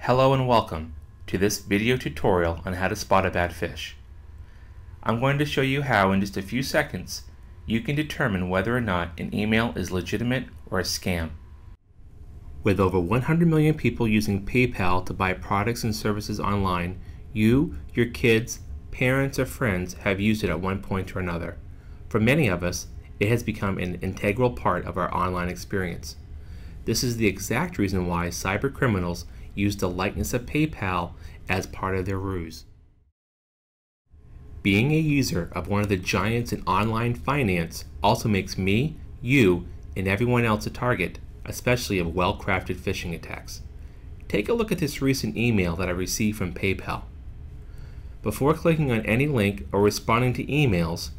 Hello and welcome to this video tutorial on how to spot a bad fish. I'm going to show you how in just a few seconds you can determine whether or not an email is legitimate or a scam. With over 100 million people using PayPal to buy products and services online, you, your kids, parents, or friends have used it at one point or another. For many of us, it has become an integral part of our online experience. This is the exact reason why cyber criminals use the likeness of PayPal as part of their ruse. Being a user of one of the giants in online finance also makes me, you, and everyone else a target, especially of well-crafted phishing attacks. Take a look at this recent email that I received from PayPal. Before clicking on any link or responding to emails,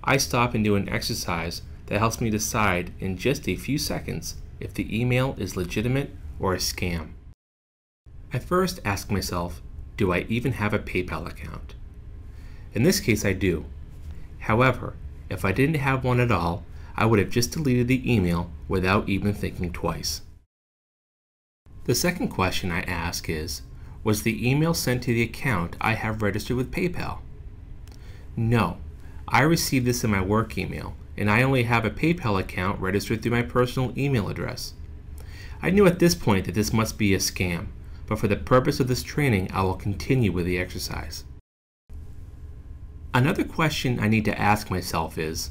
I stop and do an exercise that helps me decide in just a few seconds if the email is legitimate or a scam. I first ask myself, do I even have a PayPal account? In this case, I do. However, if I didn't have one at all, I would have just deleted the email without even thinking twice. The second question I ask is, was the email sent to the account I have registered with PayPal? No, I received this in my work email, and I only have a PayPal account registered through my personal email address. I knew at this point that this must be a scam, but for the purpose of this training, I will continue with the exercise. Another question I need to ask myself is,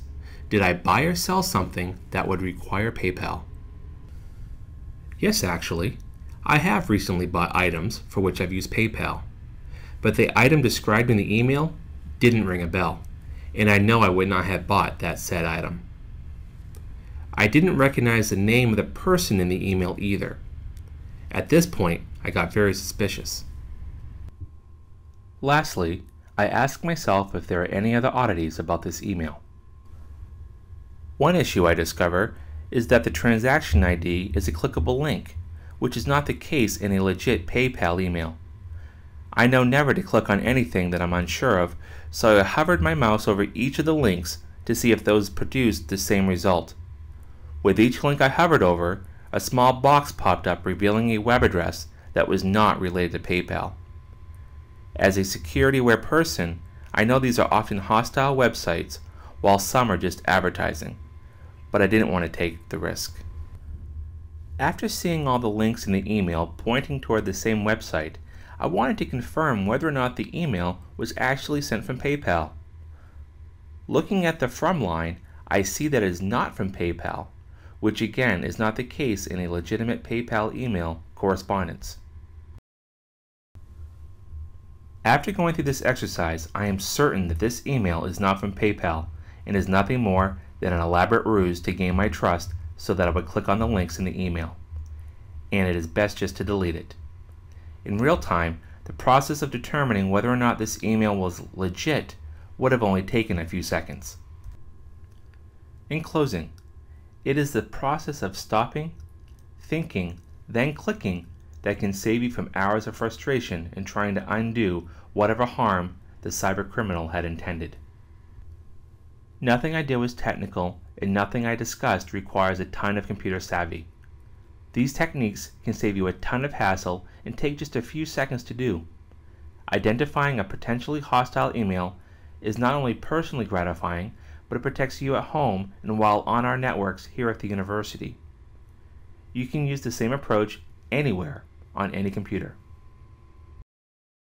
did I buy or sell something that would require PayPal? Yes, actually, I have recently bought items for which I've used PayPal, but the item described in the email didn't ring a bell, and I know I would not have bought that said item. I didn't recognize the name of the person in the email either. At this point, I got very suspicious. Lastly, I ask myself if there are any other oddities about this email. One issue I discover is that the transaction ID is a clickable link, which is not the case in a legit PayPal email. I know never to click on anything that I'm unsure of, so I hovered my mouse over each of the links to see if those produced the same result. With each link I hovered over, a small box popped up revealing a web address that was not related to PayPal. As a security-aware person, I know these are often hostile websites, while some are just advertising, but I didn't want to take the risk. After seeing all the links in the email pointing toward the same website, I wanted to confirm whether or not the email was actually sent from PayPal. Looking at the from line, I see that it is not from PayPal, which again is not the case in a legitimate PayPal email correspondence. After going through this exercise, I am certain that this email is not from PayPal and is nothing more than an elaborate ruse to gain my trust so that I would click on the links in the email. And it is best just to delete it. In real time, the process of determining whether or not this email was legit would have only taken a few seconds. In closing, it is the process of stopping, thinking, then clicking that can save you from hours of frustration in trying to undo whatever harm the cyber criminal had intended. Nothing I did was technical, and nothing I discussed requires a ton of computer savvy. These techniques can save you a ton of hassle and take just a few seconds to do. Identifying a potentially hostile email is not only personally gratifying, but it protects you at home and while on our networks here at the university. You can use the same approach anywhere on any computer.